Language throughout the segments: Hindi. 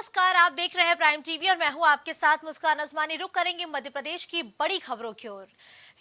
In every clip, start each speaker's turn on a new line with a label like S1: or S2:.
S1: नमस्कार, आप देख रहे हैं प्राइम टीवी और मैं हूं आपके साथ मुस्कान अजमानी। रुक करेंगे मध्य प्रदेश की बड़ी खबरों की ओर।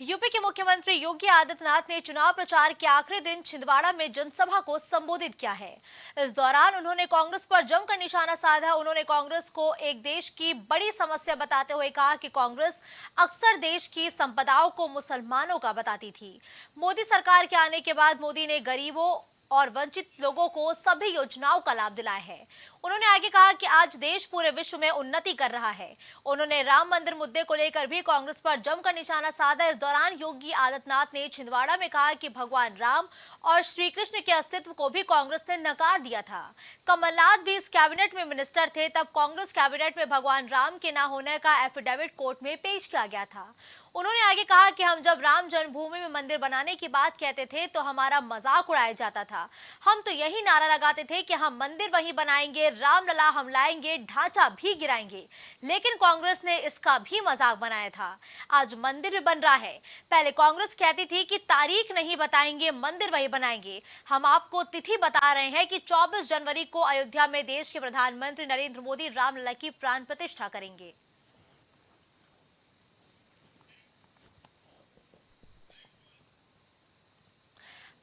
S1: यूपी के मुख्यमंत्री योगी आदित्यनाथ ने चुनाव प्रचार के आखिरी दिन छिंदवाड़ा में जनसभा को संबोधित किया है। इस दौरान उन्होंने कांग्रेस पर जमकर निशाना साधा। उन्होंने कांग्रेस को एक देश की बड़ी समस्या बताते हुए कहा कि कांग्रेस अक्सर देश की संपदाओं को मुसलमानों का बताती थी। मोदी सरकार के आने के बाद मोदी ने गरीबों और वंचित लोगों को सभी योजनाओं का लाभ दिलाया है। उन्होंने आगे कहा कि आज देश पूरे विश्व में उन्नति कर रहा है। उन्होंने राम मंदिर मुद्दे को लेकर भी कांग्रेस पर जमकर निशाना साधा। इस दौरान योगी आदित्यनाथ ने छिंदवाड़ा में कहा कि भगवान राम और श्री कृष्ण के अस्तित्व को भी कांग्रेस ने नकार दिया था। कमलनाथ भी इस कैबिनेट में मिनिस्टर थे, तब कांग्रेस कैबिनेट में भगवान राम के न होने का एफिडेविट कोर्ट में पेश किया गया था। उन्होंने आगे कहा कि हम जब राम जन्मभूमि में मंदिर बनाने की बात कहते थे तो हमारा मजाक उड़ाया जाता था। हम तो यही नारा लगाते थे कि हम मंदिर वहीं बनाएंगे, रामलला हम लाएंगे, ढांचा भी गिराएंगे। लेकिन कांग्रेस ने इसका भी मजाक बनाया था। आज मंदिर भी बन रहा है। पहले कांग्रेस कहती थी कि तारीख नहीं बताएंगे, मंदिर वहीं बनाएंगे। हम आपको तिथि बता रहे हैं कि 24 जनवरी को अयोध्या में देश के प्रधानमंत्री नरेंद्र मोदी रामलला की प्राण प्रतिष्ठा करेंगे।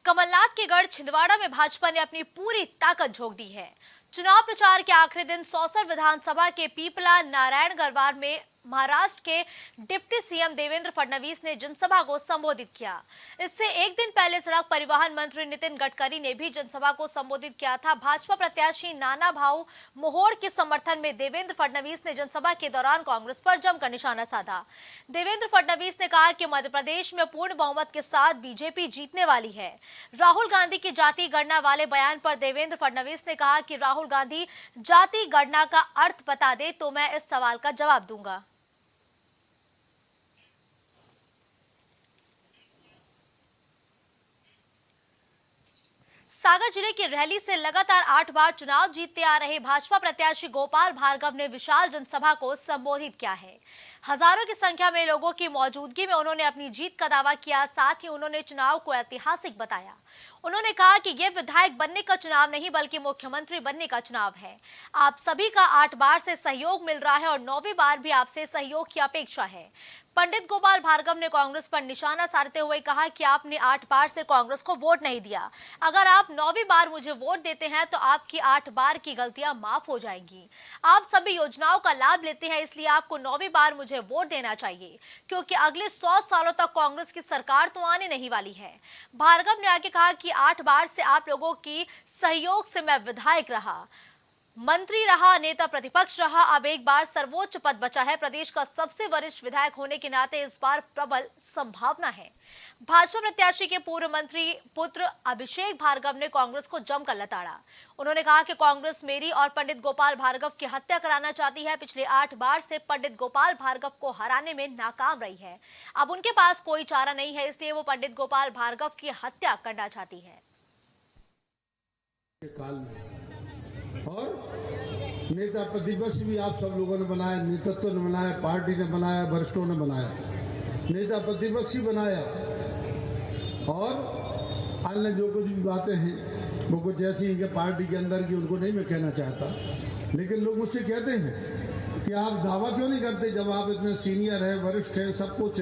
S1: कमलनाथ के गढ़ छिंदवाड़ा में भाजपा ने अपनी पूरी ताकत झोंक दी है। चुनाव प्रचार के आखिरी दिन सौसर विधानसभा के पीपला नारायण गरवार में महाराष्ट्र के डिप्टी सीएम देवेंद्र फडणवीस ने जनसभा को संबोधित किया। इससे एक दिन पहले सड़क परिवहन मंत्री नितिन गडकरी ने भी जनसभा को संबोधित किया था। भाजपा प्रत्याशी नाना भाऊ मोहोड़ के समर्थन में देवेंद्र फडणवीस ने जनसभा के दौरान कांग्रेस पर जमकर निशाना साधा। देवेंद्र फडणवीस ने कहा कि मध्य प्रदेश में पूर्ण बहुमत के साथ बीजेपी जीतने वाली है। राहुल गांधी की जाति गणना वाले बयान पर देवेंद्र फडणवीस ने कहा कि राहुल गांधी जाति गणना का अर्थ बता दे तो मैं इस सवाल का जवाब दूंगा। सागर जिले की रैली से लगातार 8 बार चुनाव जीतते आ रहे भाजपा प्रत्याशी गोपाल भार्गव ने विशाल जनसभा को संबोधित किया है। हजारों की संख्या में लोगों की मौजूदगी में उन्होंने अपनी जीत का दावा किया। साथ ही उन्होंने चुनाव को ऐतिहासिक बताया। उन्होंने कहा कि यह विधायक बनने का चुनाव नहीं बल्कि मुख्यमंत्री बनने का चुनाव है। आप सभी का 8 बार से सहयोग मिल रहा है और 9वीं बार भी आपसे सहयोग की अपेक्षा है। पंडित गोपाल भार्गव ने कांग्रेस पर निशाना साधते हुए कहा कि आपने 8 बार से कांग्रेस को वोट नहीं दिया। अगर आप 9वीं बार मुझे वोट देते हैं तो आपकी 8 बार की गलतियां माफ हो जाएंगी। आप सभी योजनाओं का लाभ लेते हैं, इसलिए आपको 9वीं बार मुझे वोट देना चाहिए, क्योंकि अगले 100 सालों तक कांग्रेस की सरकार तो आने नहीं वाली है। भार्गव ने आगे कहा कि 8 बार से आप लोगों की सहयोग से मैं विधायक रहा, मंत्री रहा, नेता प्रतिपक्ष रहा, अब एक बार सर्वोच्च पद बचा है। प्रदेश का सबसे वरिष्ठ विधायक होने के नाते इस बार प्रबल संभावना है। भाजपा प्रत्याशी के पूर्व मंत्री पुत्र अभिषेक भार्गव ने कांग्रेस को जमकर लताड़ा। उन्होंने कहा कि कांग्रेस मेरी और पंडित गोपाल भार्गव की हत्या कराना चाहती है। पिछले 8 बार से पंडित गोपाल भार्गव को हराने में नाकाम रही है। अब उनके पास कोई चारा नहीं है, इसलिए वो पंडित गोपाल भार्गव की हत्या करना चाहती है।
S2: और नेता प्रतिपक्ष भी आप सब लोगों ने बनाया, नेतृत्व ने बनाया, पार्टी ने बनाया, वरिष्ठों ने बनाया, नेता प्रतिपक्ष ही बनाया। और अन्य जो कुछ भी बातें हैं वो कुछ ऐसी हैं कि पार्टी के अंदर की उनको नहीं मैं कहना चाहता, लेकिन लोग मुझसे कहते हैं कि आप दावा क्यों नहीं करते जब आप इतने सीनियर है, वरिष्ठ है, सब कुछ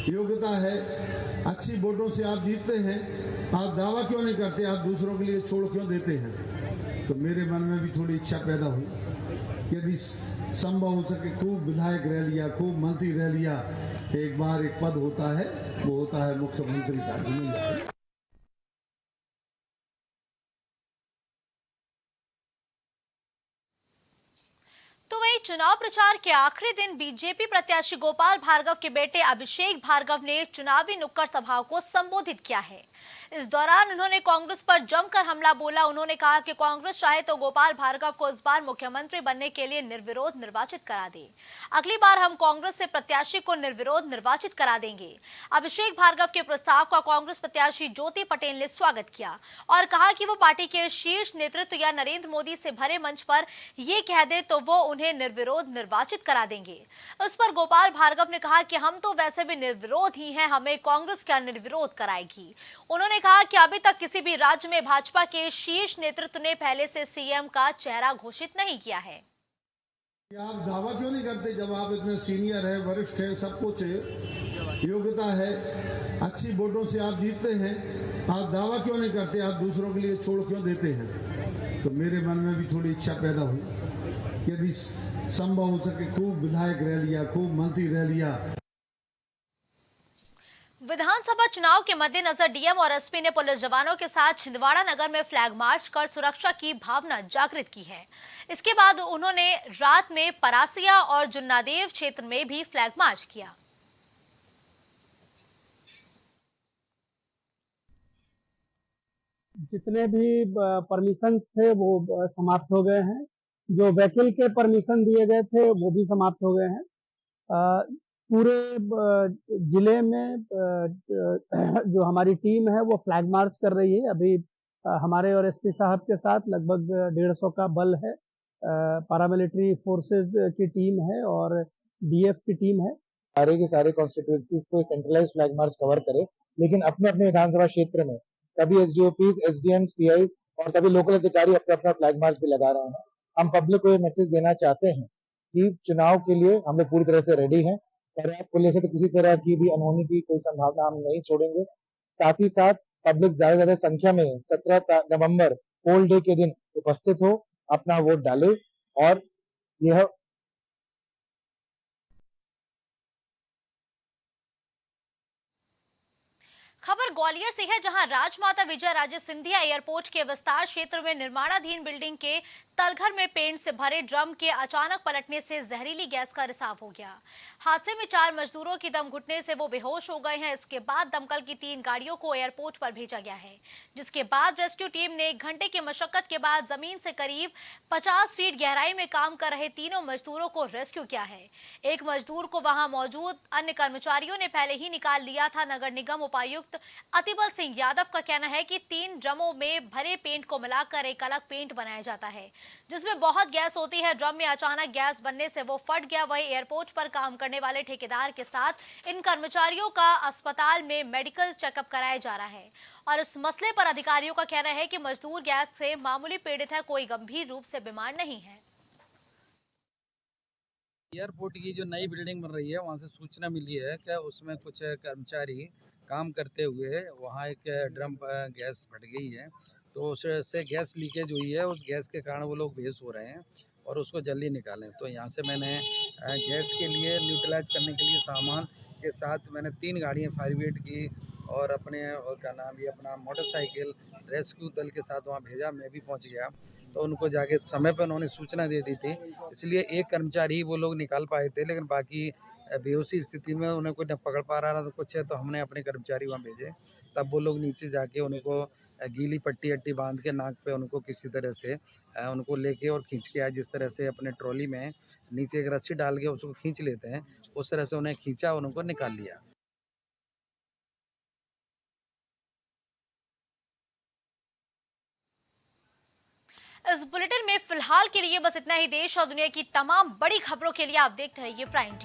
S2: योग्यता है, अच्छी वोटों से आप जीतते हैं, आप दावा क्यों नहीं करते, आप दूसरों के लिए छोड़ क्यों देते हैं। तो मेरे मन में भी थोड़ी इच्छा पैदा हुई, यदि संभव हो सके खूब विधायक रह लिया, खूब मंत्री रह लिया, एक बार एक पद होता है, वो होता है मुख्यमंत्री का।
S1: तो वही चुनाव प्रचार के आखिरी दिन बीजेपी प्रत्याशी गोपाल भार्गव के बेटे अभिषेक भार्गव ने चुनावी नुक्कड़ सभाओं को संबोधित किया है। इस दौरान उन्होंने कांग्रेस पर जमकर हमला बोला। उन्होंने कहा कि कांग्रेस चाहे तो गोपाल भार्गव को इस बार मुख्यमंत्री बनने के लिए निर्विरोध निर्वाचित करा दे। अगली बार हम कांग्रेस से प्रत्याशी को निर्विरोध निर्वाचित करा देंगे। अभिषेक भार्गव के प्रस्ताव का कांग्रेस प्रत्याशी ज्योति पटेल ने स्वागत किया और कहा कि वो पार्टी के शीर्ष नेतृत्व या नरेंद्र मोदी से भरे मंच पर ये कह दे तो वो उन्हें निर्विरोध निर्वाचित करा देंगे। इस पर गोपाल भार्गव ने कहा कि हम तो वैसे भी निर्विरोध ही हैं, हमें कांग्रेस क्या निर्विरोध कराएगी। उन्होंने कहा कि अभी तक किसी भी राज्य में भाजपा के शीर्ष नेतृत्व ने पहले से सीएम का चेहरा घोषित नहीं किया है।
S2: आप दावा क्यों नहीं करते जब आप इतने सीनियर हैं, वरिष्ठ हैं, सब कुछ है, योग्यता है, अच्छी वोटों से आप जीतते हैं, आप दावा क्यों नहीं करते? आप दूसरों के लिए छोड़ क्यों देते हैं? तो मेरे मन में भी थोड़ी इच्छा पैदा हुई, यदि संभव हो सके खूब विधायक रह लिया, खूब मंत्री रह लिया।
S1: विधानसभा चुनाव के मद्देनजर डीएम और एसपी ने पुलिस जवानों के साथ छिंदवाड़ा नगर में फ्लैग मार्च कर सुरक्षा की भावना जागृत की है। इसके बाद उन्होंने रात में परासिया और जुन्नादेव क्षेत्र में भी फ्लैग मार्च किया।
S3: जितने भी परमिशंस थे वो समाप्त हो गए हैं। जो व्हीकल के परमिशन दिए गए थे वो भी समाप्त हो गए हैं। पूरे जिले में जो हमारी टीम है वो फ्लैग मार्च कर रही है। अभी हमारे और एसपी साहब के साथ लगभग 150 का बल है। पैरामिलिट्री फोर्सेस की टीम है और डीएफ की टीम है।
S4: सारे के सारे कॉन्स्टिट्यूएंसीज को सेंट्रलाइज फ्लैग मार्च कवर करे, लेकिन अपने अपने विधानसभा क्षेत्र में सभी एसडीओपीज, एसडीएम्स, पीआईज और सभी लोकल अधिकारी अपना अपना फ्लैग मार्च भी लगा रहे हैं। हम पब्लिक को ये मैसेज देना चाहते हैं कि चुनाव के लिए हम लोग पूरी तरह से रेडी हैं। पर्याप्त पुलिस से तो किसी तरह की भी अनहोनी की कोई संभावना हम नहीं छोड़ेंगे। साथ ही साथ पब्लिक ज्यादा से ज्यादा संख्या में 17 नवंबर पोल डे के दिन उपस्थित हो, अपना वोट डाले। और यह
S1: खबर ग्वालियर से है, जहां राजमाता विजय राजे सिंधिया एयरपोर्ट के विस्तार क्षेत्र में निर्माणाधीन बिल्डिंग के तलघर में पेंट से भरे ड्रम के अचानक पलटने से जहरीली गैस का रिसाव हो गया। हादसे में 4 मजदूरों की दम घुटने से वो बेहोश हो गए हैं। इसके बाद दमकल की 3 गाड़ियों को एयरपोर्ट पर भेजा गया है, जिसके बाद रेस्क्यू टीम ने 1 घंटे की मशक्कत के बाद जमीन से करीब 50 फीट गहराई में काम कर रहे तीनों मजदूरों को रेस्क्यू किया है। एक मजदूर को वहां मौजूद अन्य कर्मचारियों ने पहले ही निकाल लिया था। नगर निगम उपायुक्त अतिबल सिंह यादव का कहना है कि 3 ड्रमों में भरे पेंट को मिलाकर एक अलग पेंट बनाया जाता है, जिसमें बहुत गैस होती है। ड्रम में अचानक गैस बनने से वो फट गया। वहीं एयरपोर्ट पर काम करने वाले ठेकेदार के साथ इन कर्मचारियों का अस्पताल में मेडिकल चेकअप कराया जा रहा है और इस मसले पर अधिकारियों का कहना है कि मजदूर गैस से मामूली पीड़ित है, कोई गंभीर रूप से बीमार नहीं है।
S5: एयरपोर्ट की जो नई बिल्डिंग बन रही है वहाँ से सूचना मिली है कि उसमें कुछ कर्मचारी काम करते हुए वहाँ एक ड्रम गैस फट गई है, तो उससे गैस लीकेज हुई है। उस गैस के कारण वो लोग बेहोश हो रहे हैं और उसको जल्दी निकालें। तो यहाँ से मैंने गैस के लिए न्यूट्रलाइज करने के लिए सामान के साथ मैंने 3 गाड़ियाँ फायर ब्रिगेड की और अपने क्या नाम ये अपना मोटरसाइकिल रेस्क्यू दल के साथ वहाँ भेजा। मैं भी पहुँच गया, तो उनको जाके समय पर उन्होंने सूचना दे दी थी, इसलिए एक कर्मचारी ही वो लोग निकाल पाए थे, लेकिन बाकी बेहोशी स्थिति में उन्हें कोई न पकड़ पा रहा था कुछ है, तो हमने अपने कर्मचारी वहाँ भेजे। तब वो लोग नीचे जाके उनको गीली पट्टी अट्टी बांध के नाक पे उनको किसी तरह से उनको लेके और खींच के आए। जिस तरह से अपने ट्रॉली में नीचे एक रस्सी डाल के उसको खींच लेते हैं, उस तरह से उन्हें खींचा, उनको निकाल लिया।
S1: इस बुलेटिन में फिलहाल के लिए बस इतना ही। देश और दुनिया की तमाम बड़ी खबरों के लिए आप देखते रहिए प्राइम टीवी।